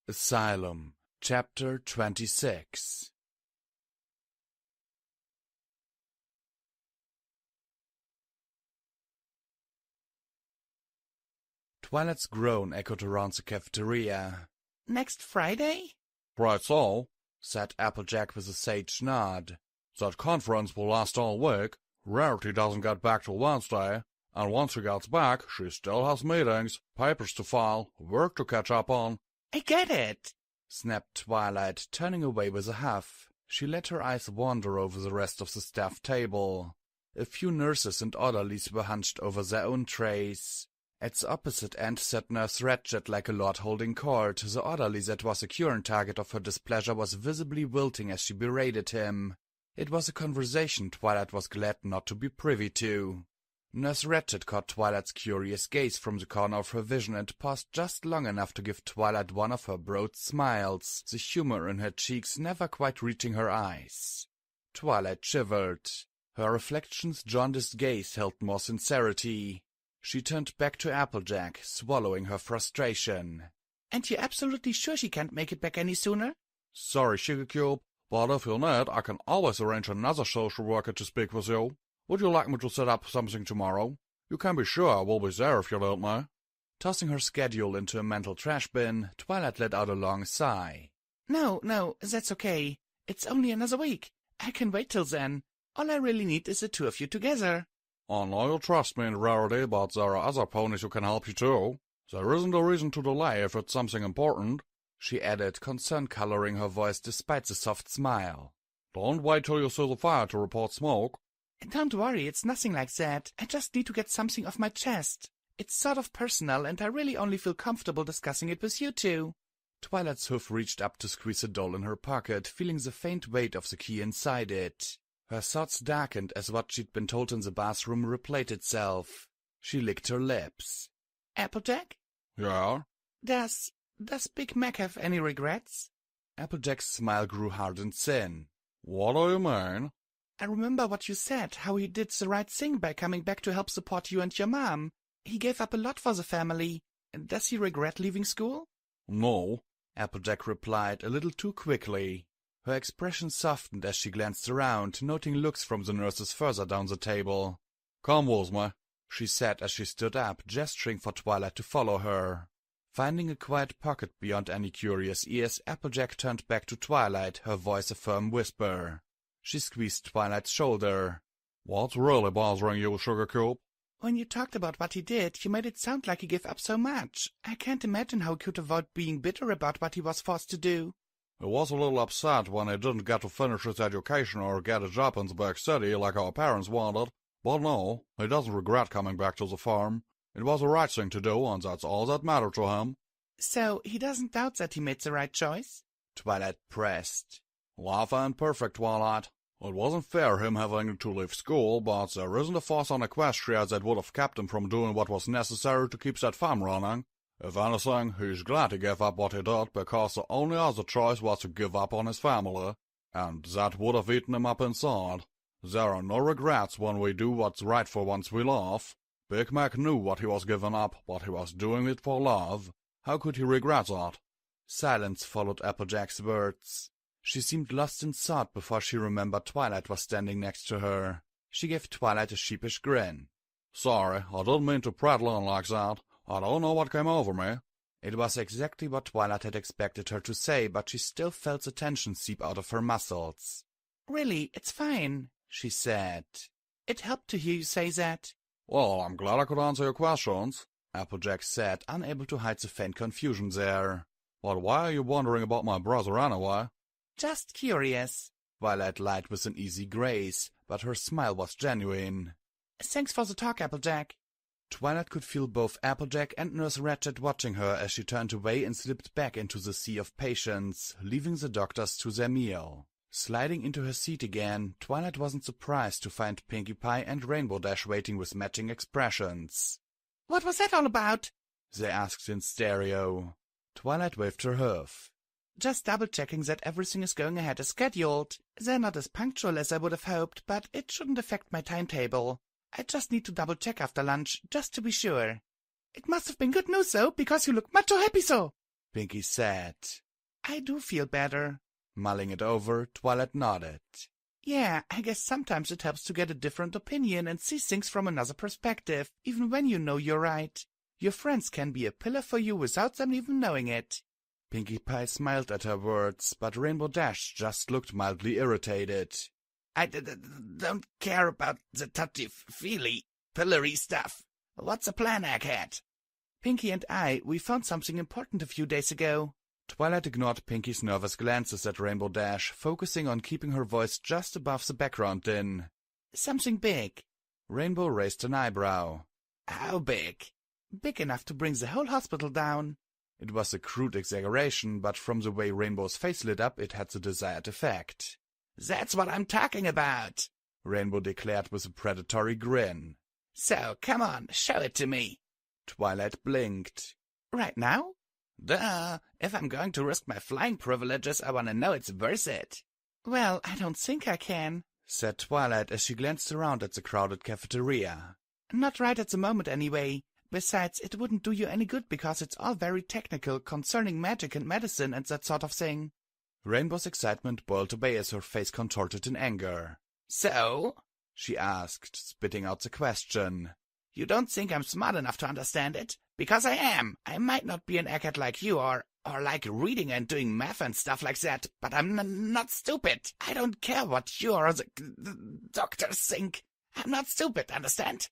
Asylum Chapter 26. Twilight's groan echoed around the cafeteria. Next Friday? Right so, said Applejack with a sage nod. That conference will last all week. Rarity doesn't get back till Wednesday, and once she gets back, she still has meetings, papers to file, work to catch up on. I get it, snapped Twilight, turning away with a huff. She let her eyes wander over the rest of the staff table. A few nurses and orderlies were hunched over their own trays. At the opposite end sat Nurse Ratchet like a lord holding court. The orderly that was a current target of her displeasure was visibly wilting as she berated him. It was a conversation Twilight was glad not to be privy to. Nurse Ratchet caught Twilight's curious gaze from the corner of her vision and paused just long enough to give Twilight one of her broad smiles, the humor in her cheeks never quite reaching her eyes. Twilight shivered. Her reflection's jaundiced gaze held more sincerity. She turned back to Applejack, swallowing her frustration. And you're absolutely sure she can't make it back any sooner? Sorry, Sugarcube, but if you need, I can always arrange another social worker to speak with you. Would you like me to set up something tomorrow? You can be sure I will be there if you let me. Tossing her schedule into a mental trash bin, Twilight let out a long sigh. No, that's okay. It's only another week. I can wait till then. All I really need is the two of you together. I know you trust me in Rarity, but there are other ponies who can help you too. There isn't a reason to delay if it's something important, she added, concern coloring her voice despite the soft smile. Don't wait till you see the fire to report smoke. Don't worry, it's nothing like that. I just need to get something off my chest. It's sort of personal, and I really only feel comfortable discussing it with you two. Twilight's hoof reached up to squeeze a doll in her pocket, feeling the faint weight of the key inside it. Her thoughts darkened as what she'd been told in the bathroom replayed itself. She licked her lips. Applejack? Yeah? Does Big Mac have any regrets? Applejack's smile grew hard and thin. What do you mean? I remember what you said, how he did the right thing by coming back to help support you and your mom. He gave up a lot for the family. Does he regret leaving school? No, Applejack replied a little too quickly. Her expression softened as she glanced around, noting looks from the nurses further down the table. Come with me, she said as she stood up, gesturing for Twilight to follow her. Finding a quiet pocket beyond any curious ears, Applejack turned back to Twilight, her voice a firm whisper. She squeezed Twilight's shoulder. What's really bothering you, Sugarcube? When you talked about what he did, you made it sound like he gave up so much. I can't imagine how he could avoid being bitter about what he was forced to do. He was a little upset when he didn't get to finish his education or get a job in the big city like our parents wanted. But no, he doesn't regret coming back to the farm. It was the right thing to do, and that's all that mattered to him. So he doesn't doubt that he made the right choice? Twilight pressed. Life ain't perfect, Twilight. It wasn't fair him having to leave school, but there isn't a force on Equestria that would have kept him from doing what was necessary to keep that farm running. If anything, he's glad he gave up what he did, because the only other choice was to give up on his family, and that would have eaten him up inside. There are no regrets when we do what's right for ones we love. Big Mac knew what he was giving up, but he was doing it for love. How could he regret that? Silence followed Applejack's words. She seemed lost in thought before she remembered Twilight was standing next to her. She gave Twilight a sheepish grin. Sorry, I didn't mean to prattle on like that. I don't know what came over me. It was exactly what Twilight had expected her to say, but she still felt the tension seep out of her muscles. Really, it's fine, she said. It helped to hear you say that. Well, I'm glad I could answer your questions, Applejack said, unable to hide the faint confusion there. But why are you wondering about my brother anyway? Just curious. Twilight lied with an easy grace, but her smile was genuine. Thanks for the talk, Applejack. Twilight could feel both Applejack and Nurse Ratchet watching her as she turned away and slipped back into the sea of patients, leaving the doctors to their meal. Sliding into her seat again, Twilight wasn't surprised to find Pinkie Pie and Rainbow Dash waiting with matching expressions. What was that all about? They asked in stereo. Twilight waved her hoof. Just double-checking that everything is going ahead as scheduled. They're not as punctual as I would have hoped, but it shouldn't affect my timetable. I just need to double-check after lunch, just to be sure. It must have been good news, though, because you look much so happy so. Pinky said. I do feel better. Mulling it over, Twilight nodded. Yeah, I guess sometimes it helps to get a different opinion and see things from another perspective, even when you know you're right. Your friends can be a pillar for you without them even knowing it. Pinkie Pie smiled at her words, but Rainbow Dash just looked mildly irritated. I don't care about the touchy-feely, pillory stuff. What's the plan, Egghead? Pinky and we found something important a few days ago. Twilight ignored Pinky's nervous glances at Rainbow Dash, focusing on keeping her voice just above the background din. Something big. Rainbow raised an eyebrow. How big? Big enough to bring the whole hospital down. It was a crude exaggeration, but from the way Rainbow's face lit up, it had the desired effect. That's what I'm talking about, Rainbow declared with a predatory grin. So, come on, show it to me. Twilight blinked. Right now? Duh, if I'm going to risk my flying privileges, I want to know it's worth it. Well, I don't think I can, said Twilight as she glanced around at the crowded cafeteria. Not right at the moment, anyway. Besides, it wouldn't do you any good because it's all very technical concerning magic and medicine and that sort of thing. Rainbow's excitement boiled away as her face contorted in anger. So? She asked, spitting out the question. You don't think I'm smart enough to understand it? Because I am. I might not be an egghead like you or like reading and doing math and stuff like that, but I'm not stupid. I don't care what you or the doctors think. I'm not stupid, understand?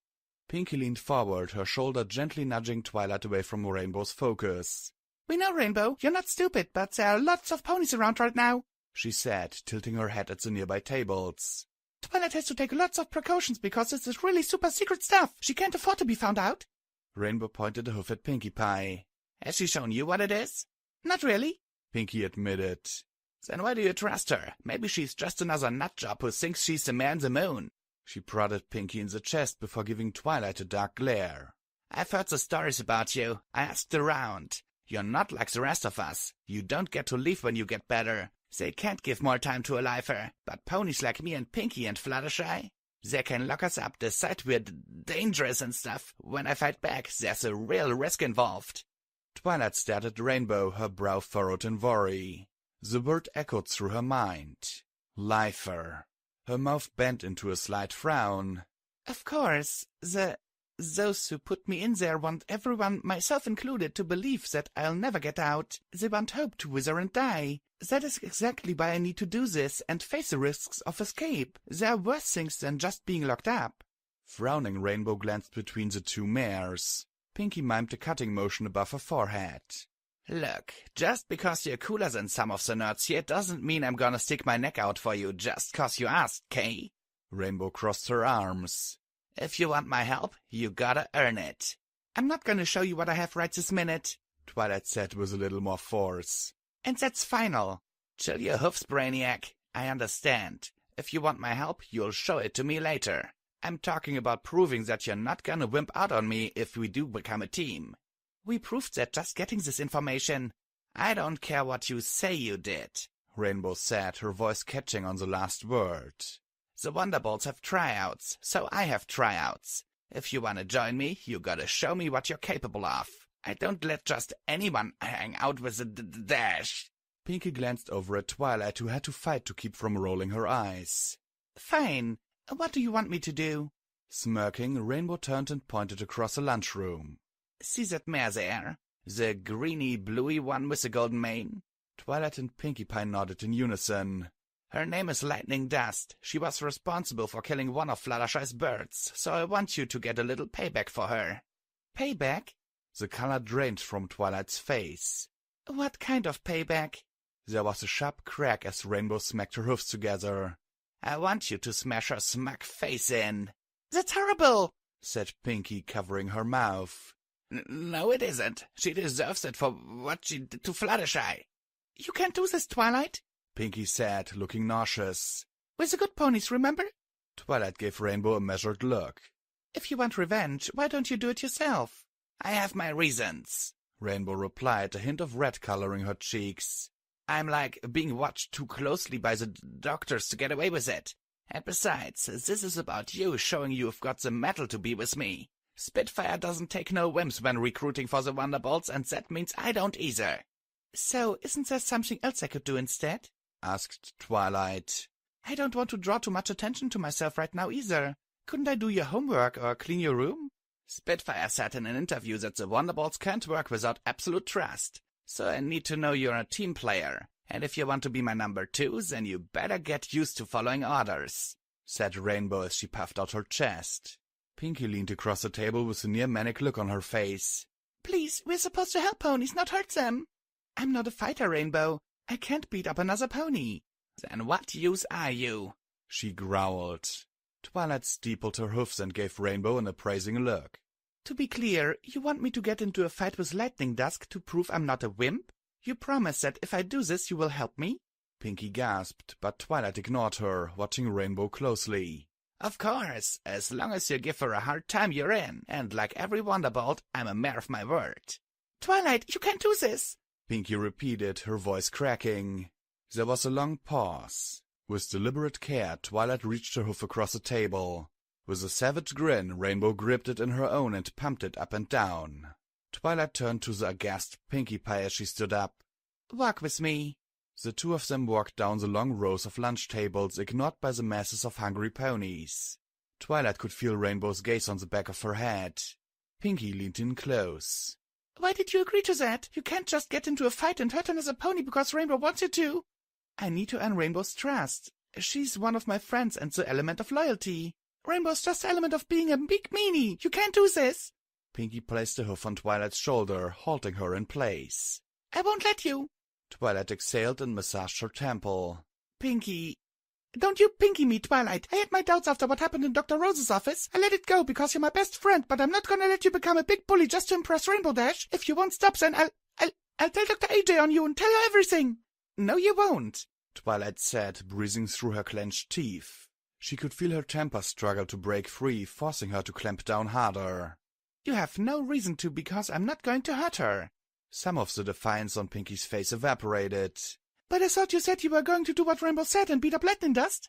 Pinky leaned forward, her shoulder gently nudging Twilight away from Rainbow's focus. We know, Rainbow, you're not stupid, but there are lots of ponies around right now, she said, tilting her head at the nearby tables. Twilight has to take lots of precautions because this is really super secret stuff. She can't afford to be found out. Rainbow pointed a hoof at Pinkie Pie. Has she shown you what it is? Not really, Pinky admitted. Then why do you trust her? Maybe she's just another nutjob who thinks she's the man in the moon. She prodded Pinky in the chest before giving Twilight a dark glare. I've heard the stories about you. I asked around. You're not like the rest of us. You don't get to leave when you get better. They can't give more time to a lifer. But ponies like me and Pinky and Fluttershy, they can lock us up, decide we're dangerous and stuff. When I fight back, there's a real risk involved. Twilight stared at Rainbow, her brow furrowed in worry. The word echoed through her mind. Lifer. Her mouth bent into a slight frown. Of course, those who put me in there want everyone, myself included, to believe that I'll never get out. They want hope to wither and die. That is exactly why I need to do this and face the risks of escape. There are worse things than just being locked up. Frowning, Rainbow glanced between the two mares. Pinky mimed a cutting motion above her forehead. Look, just because you're cooler than some of the nerds here doesn't mean I'm gonna stick my neck out for you just 'cause you asked, Kay. Rainbow crossed her arms. If you want my help, you gotta earn it. I'm not gonna show you what I have right this minute, Twilight said with a little more force. And that's final. Chill your hoofs, Brainiac. I understand. If you want my help, you'll show it to me later. I'm talking about proving that you're not gonna wimp out on me if we do become a team. We proved that just getting this information. I don't care what you say you did, Rainbow said, her voice catching on the last word. The Wonderbolts have tryouts, so I have tryouts. If you want to join me, you gotta show me what you're capable of. I don't let just anyone hang out with the Dash. Pinky glanced over at Twilight, who had to fight to keep from rolling her eyes. Fine. What do you want me to do? Smirking, Rainbow turned and pointed across the lunchroom. See that mare there? The greeny, bluey one with the golden mane? Twilight and Pinkie Pie nodded in unison. Her name is Lightning Dust. She was responsible for killing one of Fluttershy's birds, so I want you to get a little payback for her. Payback? The color drained from Twilight's face. What kind of payback? There was a sharp crack as Rainbow smacked her hoofs together. I want you to smash her smug face in. That's horrible, said Pinky, covering her mouth. No, it isn't. She deserves it for what she did to Fluttershy. You can't do this, Twilight, Pinky said, looking nauseous. We're the good ponies, remember? Twilight gave Rainbow a measured look. If you want revenge, why don't you do it yourself? I have my reasons, Rainbow replied, a hint of red coloring her cheeks. I'm like being watched too closely by the doctors to get away with it. And besides, this is about you showing you've got the mettle to be with me. Spitfire doesn't take no whims when recruiting for the Wonderbolts, and that means I don't either. So, isn't there something else I could do instead? Asked Twilight. I don't want to draw too much attention to myself right now either. Couldn't I do your homework or clean your room? Spitfire said in an interview that the Wonderbolts can't work without absolute trust. So I need to know you're a team player. And if you want to be my number 2, then you better get used to following orders, said Rainbow as she puffed out her chest. Pinkie leaned across the table with a near-manic look on her face. Please, we're supposed to help ponies, not hurt them. I'm not a fighter, Rainbow. I can't beat up another pony. Then what use are you? She growled. Twilight steepled her hoofs and gave Rainbow an appraising look. To be clear, you want me to get into a fight with Lightning Dusk to prove I'm not a wimp? You promise that if I do this you will help me? Pinkie gasped, but Twilight ignored her, watching Rainbow closely. Of course, as long as you give her a hard time you're in, and like every Wonderbolt, I'm a man of my word. Twilight, you can't do this! Pinkie repeated, her voice cracking. There was a long pause. With deliberate care, Twilight reached her hoof across the table. With a savage grin, Rainbow gripped it in her own and pumped it up and down. Twilight turned to the aghast Pinkie Pie as she stood up. Walk with me. The two of them walked down the long rows of lunch tables, ignored by the masses of hungry ponies. Twilight could feel Rainbow's gaze on the back of her head. Pinkie leaned in close. Why did you agree to that? You can't just get into a fight and hurt another pony because Rainbow wants you to. I need to earn Rainbow's trust. She's one of my friends and the element of loyalty. Rainbow's just the element of being a big meanie. You can't do this. Pinkie placed a hoof on Twilight's shoulder, halting her in place. I won't let you. Twilight exhaled and massaged her temple. Pinkie. Don't you Pinkie me, Twilight. I had my doubts after what happened in Dr. Rose's office. I let it go because you're my best friend, but I'm not gonna let you become a big bully just to impress Rainbow Dash. If you won't stop, then I'll tell Dr. AJ on you and tell her everything. No, you won't, Twilight said, breathing through her clenched teeth. She could feel her temper struggle to break free, forcing her to clamp down harder. You have no reason to, because I'm not going to hurt her. Some of the defiance on Pinkie's face evaporated. But I thought you said you were going to do what Rainbow said and beat up Lightning Dust.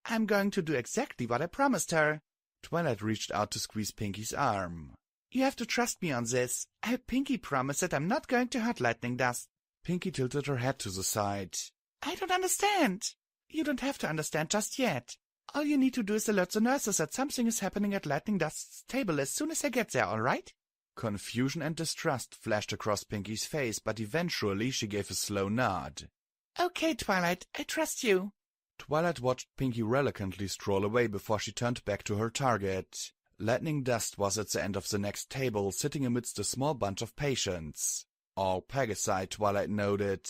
I'm going to do exactly what I promised her. Twilight reached out to squeeze Pinkie's arm. You have to trust me on this. I Pinkie promised that I'm not going to hurt Lightning Dust. Pinkie tilted her head to the side. I don't understand. You don't have to understand just yet. All you need to do is alert the nurses that something is happening at Lightning Dust's table as soon as I get there, all right? Confusion and distrust flashed across Pinkie's face, but eventually she gave a slow nod. Okay, Twilight, I trust you. Twilight watched Pinkie reluctantly stroll away before she turned back to her target. Lightning Dust was at the end of the next table, sitting amidst a small bunch of patients. All Pegasi, Twilight noted,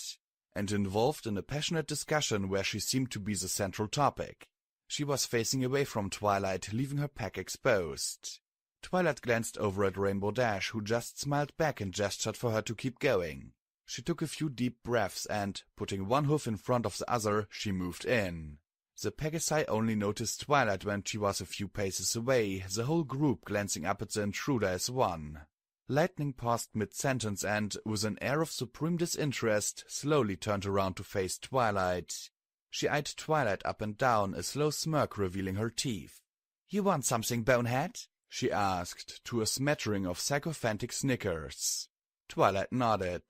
and involved in a passionate discussion where she seemed to be the central topic. She was facing away from Twilight, leaving her pack exposed. Twilight glanced over at Rainbow Dash, who just smiled back and gestured for her to keep going. She took a few deep breaths and, putting one hoof in front of the other, she moved in. The Pegasi only noticed Twilight when she was a few paces away, the whole group glancing up at the intruder as one. Lightning paused mid-sentence and, with an air of supreme disinterest, slowly turned around to face Twilight. She eyed Twilight up and down, a slow smirk revealing her teeth. You want something, bonehead? She asked, to a smattering of sycophantic snickers. Twilight nodded.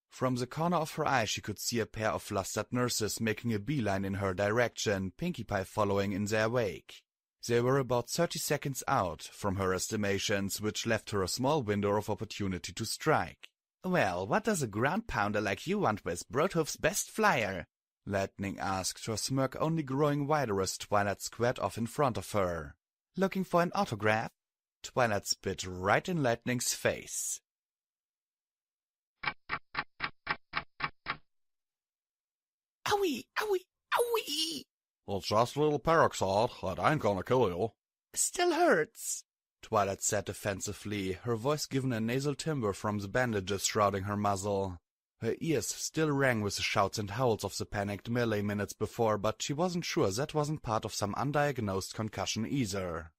From the corner of her eye she could see a pair of flustered nurses making a beeline in her direction, Pinkie Pie following in their wake. They were about 30 seconds out, from her estimations, which left her a small window of opportunity to strike. Well, what does a ground pounder like you want with Broadhoof's best flyer? Lightning asked, her smirk only growing wider as Twilight squared off in front of her. Looking for an autograph? Twilight spit right in Lightning's face. Owie! Owie! Owie! It's just a little peroxide. That ain't gonna kill you. Still hurts, Twilight said defensively, her voice given a nasal timbre from the bandages shrouding her muzzle. Her ears still rang with the shouts and howls of the panicked melee minutes before, but she wasn't sure that wasn't part of some undiagnosed concussion either.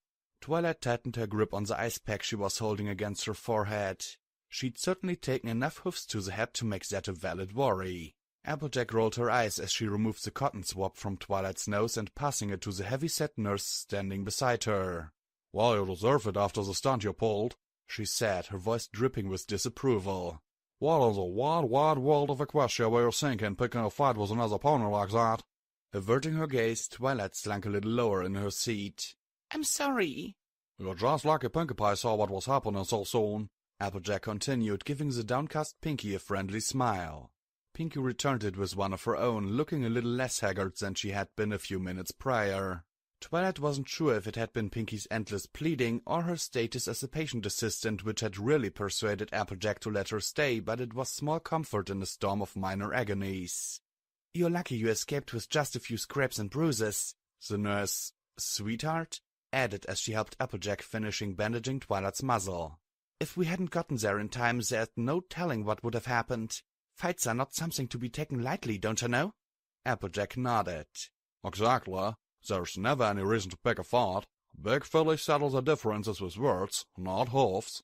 Twilight tightened her grip on the ice pack she was holding against her forehead. She'd certainly taken enough hoofs to the head to make that a valid worry. Applejack rolled her eyes as she removed the cotton swab from Twilight's nose and passing it to the heavy-set nurse standing beside her. Well, you deserve it after the stunt you pulled, she said, her voice dripping with disapproval. What is a wide, wide world of Equestria where you're sinking picking a fight with another pony like that? Averting her gaze, Twilight slunk a little lower in her seat. I'm sorry. You're just lucky Pinkie Pie saw what was happening so soon. Applejack continued, giving the downcast Pinkie a friendly smile. Pinkie returned it with one of her own, looking a little less haggard than she had been a few minutes prior. Twilight wasn't sure if it had been Pinkie's endless pleading or her status as a patient assistant which had really persuaded Applejack to let her stay, but it was small comfort in a storm of minor agonies. You're lucky you escaped with just a few scrapes and bruises, the nurse, sweetheart, added as she helped Applejack finishing bandaging Twilight's muzzle. If we hadn't gotten there in time, there's no telling what would have happened. Fights are not something to be taken lightly, don't you know? Applejack nodded. Exactly. There's never any reason to pick a fight. Big filly settles the differences with words, not hoofs.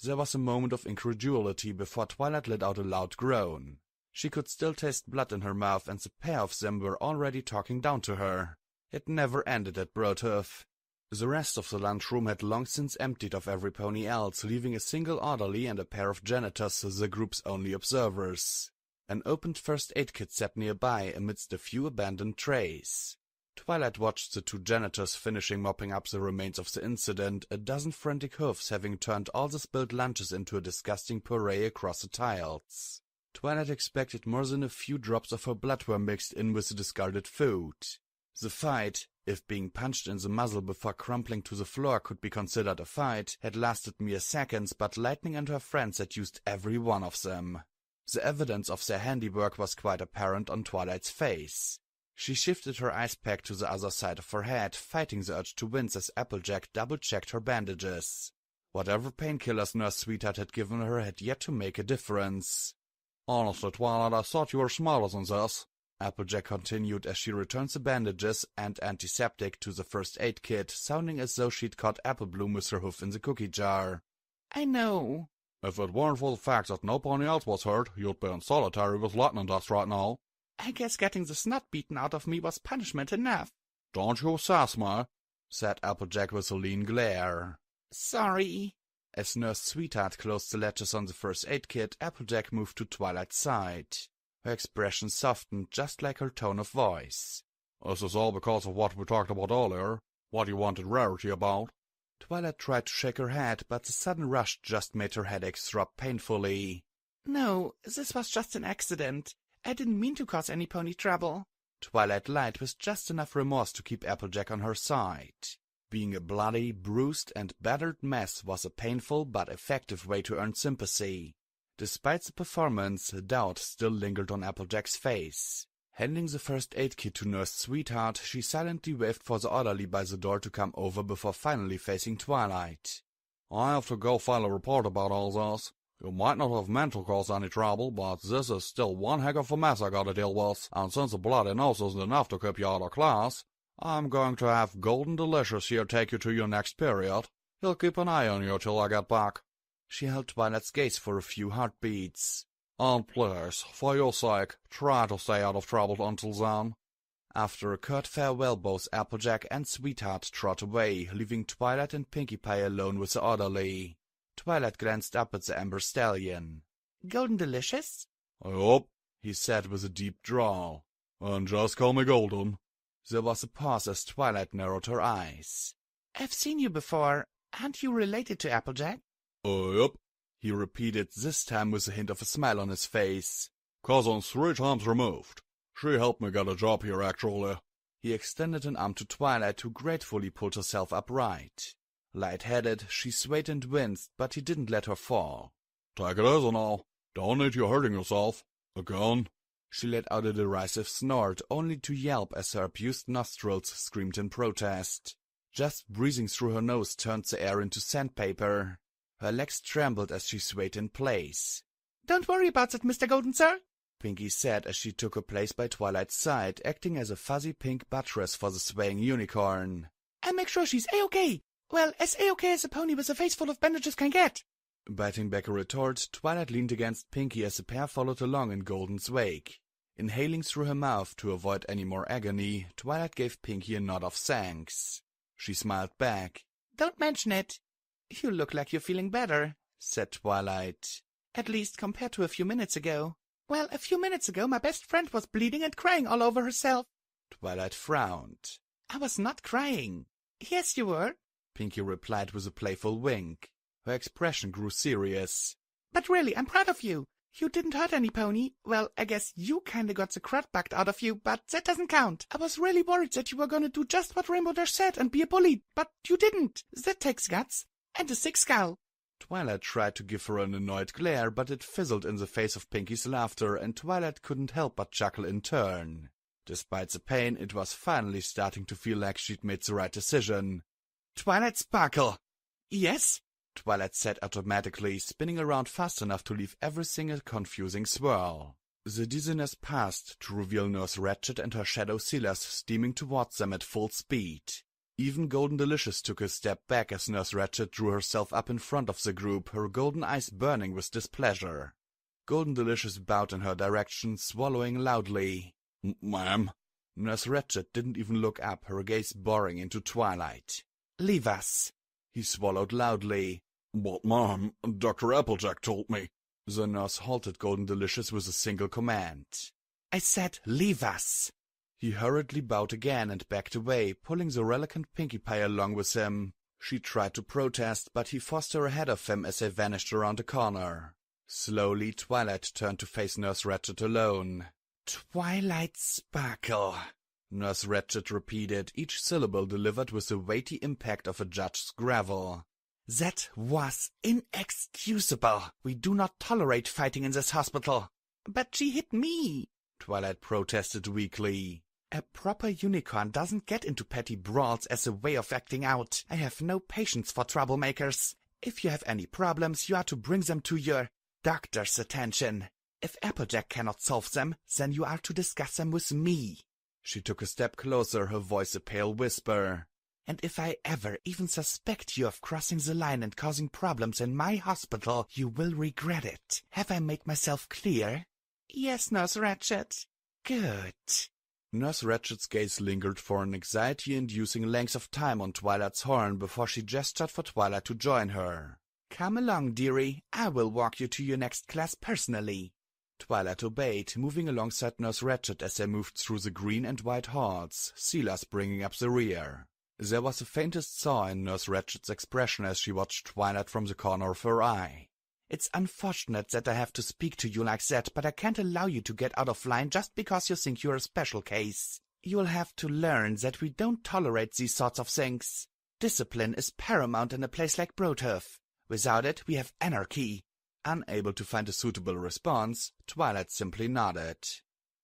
There was a moment of incredulity before Twilight let out a loud groan. She could still taste blood in her mouth, and the pair of them were already talking down to her. It never ended at Broadhoof. The rest of the lunchroom had long since emptied of every pony else, leaving a single orderly and a pair of janitors the group's only observers. An opened first aid kit sat nearby amidst a few abandoned trays. Twilight watched the two janitors finishing mopping up the remains of the incident, a dozen frantic hoofs having turned all the spilled lunches into a disgusting puree across the tiles. Twilight expected more than a few drops of her blood were mixed in with the discarded food. The fight, if being punched in the muzzle before crumpling to the floor could be considered a fight, had lasted mere seconds, but Lightning and her friends had used every one of them. The evidence of their handiwork was quite apparent on Twilight's face. She shifted her ice pack to the other side of her head, fighting the urge to wince as Applejack double-checked her bandages. Whatever painkillers Nurse Sweetheart had given her had yet to make a difference. Honestly, Twilight, I thought you were smarter than this, Applejack continued as she returned the bandages and antiseptic to the first aid kit, sounding as though she'd caught apple bloom with her hoof in the cookie jar. I know. If it weren't for the fact that no pony else was hurt, you'd be in solitary with lightning dust right now. I guess getting the snot beaten out of me was punishment enough. Don't you sass me, said Applejack with a lean glare. Sorry. As Nurse Sweetheart closed the latches on the first aid kit, Applejack moved to Twilight's side. Her expression softened, just like her tone of voice. This is all because of what we talked about earlier, what you wanted Rarity about. Twilight tried to shake her head, but the sudden rush just made her headache throb painfully. No, this was just an accident. I didn't mean to cause any pony trouble. Twilight lied with just enough remorse to keep Applejack on her side. Being a bloody, bruised, and battered mess was a painful but effective way to earn sympathy. Despite the performance, doubt still lingered on Applejack's face. Handing the first aid kit to Nurse Sweetheart, she silently waved for the orderly by the door to come over before finally facing Twilight. I have to go file a report about all this. You might not have meant to cause any trouble, but this is still one heck of a mess I gotta deal with, and since a bloody nose isn't enough to keep you out of class, I'm going to have Golden Delicious here take you to your next period. He'll keep an eye on you till I get back. She held Twilight's gaze for a few heartbeats. And please, for your sake, try to stay out of trouble until then. After a curt farewell, both Applejack and Sweetheart trot away, leaving Twilight and Pinkie Pie alone with the orderly. Twilight glanced up at the Amber Stallion. Golden Delicious? Yup, he said with a deep drawl. And just call me Golden. There was a pause as Twilight narrowed her eyes. I've seen you before. Aren't you related to Applejack? Yup, he repeated, this time with a hint of a smile on his face. Cousins 3 times removed. She helped me get a job here, actually. He extended an arm to Twilight, who gratefully pulled herself upright. Light-headed, she swayed and winced, but he didn't let her fall. Take it easy now. Don't need you hurting yourself. Again. She let out a derisive snort, only to yelp as her abused nostrils screamed in protest. Just breathing through her nose turned the air into sandpaper. Her legs trembled as she swayed in place. Don't worry about it, Mr. Golden, sir, Pinkie said as she took her place by Twilight's side, acting as a fuzzy pink buttress for the swaying unicorn. I'll make sure she's A-OK. Well, as A-OK as a pony with a face full of bandages can get. Biting back a retort, Twilight leaned against Pinkie as the pair followed along in Golden's wake. Inhaling through her mouth to avoid any more agony, Twilight gave Pinkie a nod of thanks. She smiled back. Don't mention it. You look like you're feeling better, said Twilight. At least compared to a few minutes ago. Well, a few minutes ago my best friend was bleeding and crying all over herself. Twilight frowned. I was not crying. Yes, you were, Pinkie replied with a playful wink. Her expression grew serious. But really, I'm proud of you. You didn't hurt any pony. Well, I guess you kinda got the crud bucked out of you, but that doesn't count. I was really worried that you were gonna do just what Rainbow Dash said and be a bully, but you didn't. That takes guts. And a sick skull. Twilight tried to give her an annoyed glare, but it fizzled in the face of Pinkie's laughter, and Twilight couldn't help but chuckle in turn. Despite the pain, it was finally starting to feel like she'd made the right decision. Twilight Sparkle. Yes? Twilight said automatically, spinning around fast enough to leave everything a confusing swirl. The dizziness passed to reveal Nurse Ratched and her shadow Silas steaming towards them at full speed. Even Golden Delicious took a step back as Nurse Ratched drew herself up in front of the group, her golden eyes burning with displeasure. Golden Delicious bowed in her direction, swallowing loudly. "Ma'am?" Nurse Ratched didn't even look up, her gaze boring into Twilight. "Leave us." He swallowed loudly. "But, ma'am, Dr. Applejack told me." The nurse halted Golden Delicious with a single command. "I said leave us." He hurriedly bowed again and backed away, pulling the reluctant Pinkie Pie along with him. She tried to protest, but he forced her ahead of him as they vanished around a corner. Slowly, Twilight turned to face Nurse Ratched alone. "Twilight Sparkle," Nurse Ratched repeated, each syllable delivered with the weighty impact of a judge's gravel. "That was inexcusable. We do not tolerate fighting in this hospital." "But she hit me," Twilight protested weakly. "A proper unicorn doesn't get into petty brawls as a way of acting out. I have no patience for troublemakers. If you have any problems, you are to bring them to your doctor's attention. If Applejack cannot solve them, then you are to discuss them with me." She took a step closer, her voice a pale whisper. "And if I ever even suspect you of crossing the line and causing problems in my hospital, you will regret it. Have I made myself clear?" "Yes, Nurse Ratched." "Good." Nurse Ratched's gaze lingered for an anxiety-inducing length of time on Twilight's horn before she gestured for Twilight to join her. "Come along, dearie. I will walk you to your next class personally." Twilight obeyed, moving alongside Nurse Ratched as they moved through the green and white halls, Silas bringing up the rear. There was the faintest thaw in Nurse Ratched's expression as she watched Twilight from the corner of her eye. "It's unfortunate that I have to speak to you like that, but I can't allow you to get out of line just because you think you're a special case. You'll have to learn that we don't tolerate these sorts of things. Discipline is paramount in a place like Broadhoof. Without it, we have anarchy." Unable to find a suitable response, Twilight simply nodded.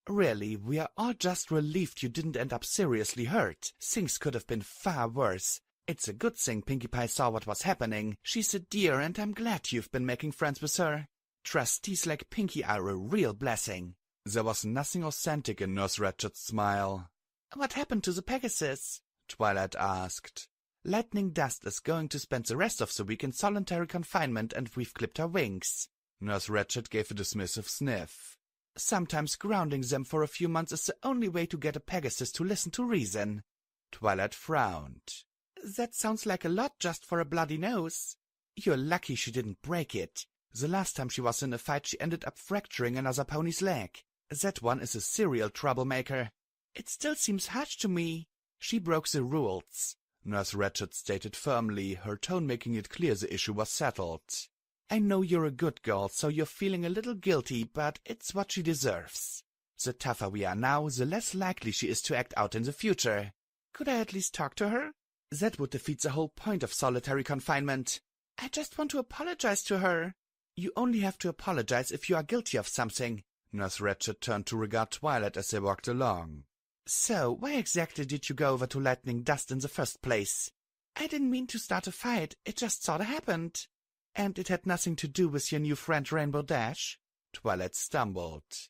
"Really, we are all just relieved you didn't end up seriously hurt. Things could have been far worse. It's a good thing Pinkie Pie saw what was happening. She's a dear, and I'm glad you've been making friends with her. Trustees like Pinkie are a real blessing." There was nothing authentic in Nurse Ratched's smile. "What happened to the Pegasus?" Twilight asked. "Lightning Dust is going to spend the rest of the week in solitary confinement, and we've clipped her wings." Nurse Ratched gave a dismissive sniff. "Sometimes grounding them for a few months is the only way to get a Pegasus to listen to reason." Twilight frowned. "That sounds like a lot just for a bloody nose. You're lucky she didn't break it. The last time she was in a fight she ended up fracturing another pony's leg. That one is a serial troublemaker." "It still seems harsh to me." "She broke the rules," Nurse Ratched stated firmly, her tone making it clear the issue was settled. "I know you're a good girl, so you're feeling a little guilty, but it's what she deserves. The tougher we are now, the less likely she is to act out in the future. Could I at least talk to her? That would defeat the whole point of solitary confinement. I just want to apologize to her." "You only have to apologize if you are guilty of something." Nurse Ratched turned to regard Twilight as they walked along. "So, why exactly did you go over to Lightning Dust in the first place?" "I didn't mean to start a fight, it just sorta happened." "And it had nothing to do with your new friend Rainbow Dash?" Twilight stumbled.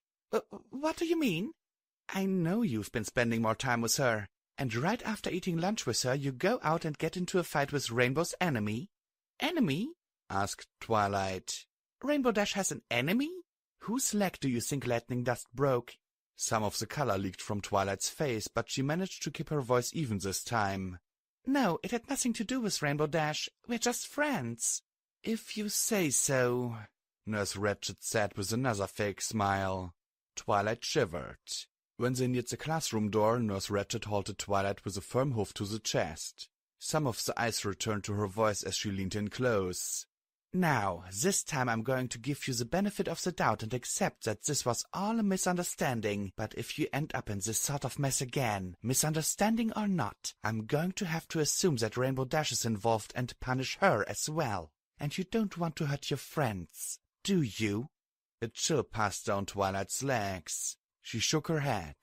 What do you mean?" "I know you've been spending more time with her, and right after eating lunch with her you go out and get into a fight with Rainbow's enemy." "Enemy?" asked Twilight. "Rainbow Dash has an enemy? Whose leg do you think Lightning Dust broke?" Some of the color leaked from Twilight's face, but she managed to keep her voice even this time. "No, it had nothing to do with Rainbow Dash. We're just friends." "If you say so." Nurse Ratched said with another fake smile. Twilight shivered. When they neared the classroom door, Nurse Ratched halted Twilight with a firm hoof to the chest. Some of the ice returned to her voice as she leaned in close. Now, this time I'm going to give you the benefit of the doubt and accept that this was all a misunderstanding, but if you end up in this sort of mess again, misunderstanding or not, I'm going to have to assume that Rainbow Dash is involved and punish her as well. And you don't want to hurt your friends, do you? A chill passed down Twilight's legs. She shook her head.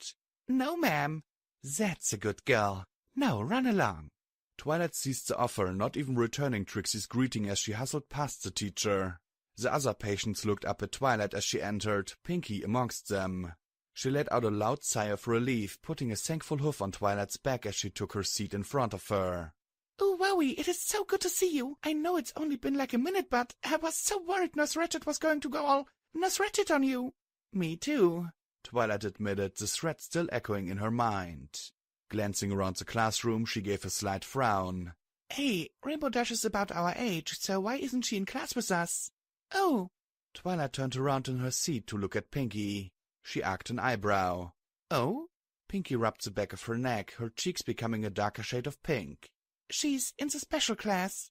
No, ma'am. That's a good girl. Now run along. Twilight seized the offer, not even returning Trixie's greeting as she hustled past the teacher. The other patients looked up at Twilight as she entered, Pinky amongst them. She let out a loud sigh of relief, putting a thankful hoof on Twilight's back as she took her seat in front of her. Oh, wowie, it is so good to see you. I know it's only been like a minute, but I was so worried Nurse Ratched was going to go all Nurse Ratched on you. Me too, Twilight admitted, the threat still echoing in her mind. Glancing around the classroom, she gave a slight frown. Hey, Rainbow Dash is about our age, so why isn't she in class with us? Oh. Twilight turned around in her seat to look at Pinky. She arched an eyebrow. Oh? Pinky rubbed the back of her neck, her cheeks becoming a darker shade of pink. She's in the special class.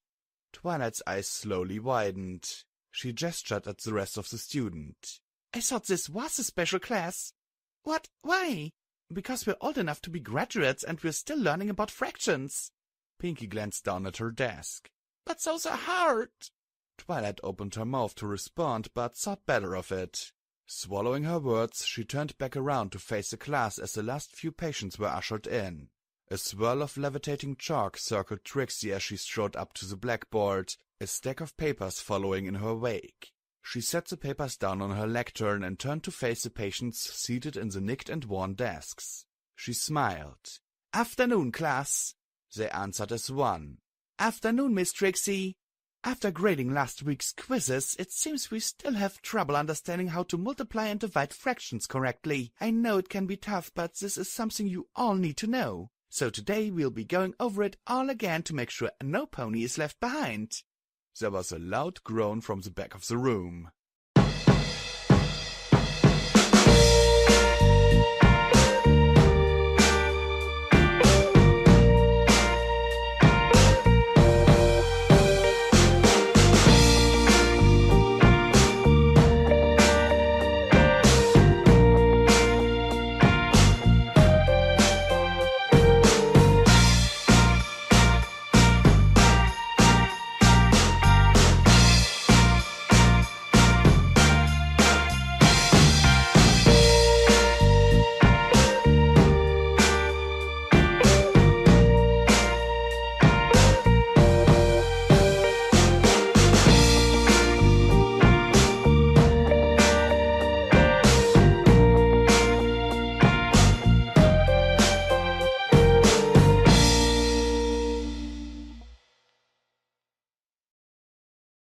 Twilight's eyes slowly widened. She gestured at the rest of the student. I thought this was a special class. What? Why? Because we're old enough to be graduates and we're still learning about fractions. Pinky glanced down at her desk. But those are hard. Twilight opened her mouth to respond, but thought better of it. Swallowing her words, she turned back around to face the class as the last few patients were ushered in. A swirl of levitating chalk circled Trixie as she strode up to the blackboard, a stack of papers following in her wake. She set the papers down on her lectern and turned to face the patients seated in the nicked and worn desks. She smiled. Afternoon, class, they answered as one. Afternoon, Miss Trixie. After grading last week's quizzes, it seems we still have trouble understanding how to multiply and divide fractions correctly. I know it can be tough, but this is something you all need to know. So today we'll be going over it all again to make sure no pony is left behind. There was a loud groan from the back of the room.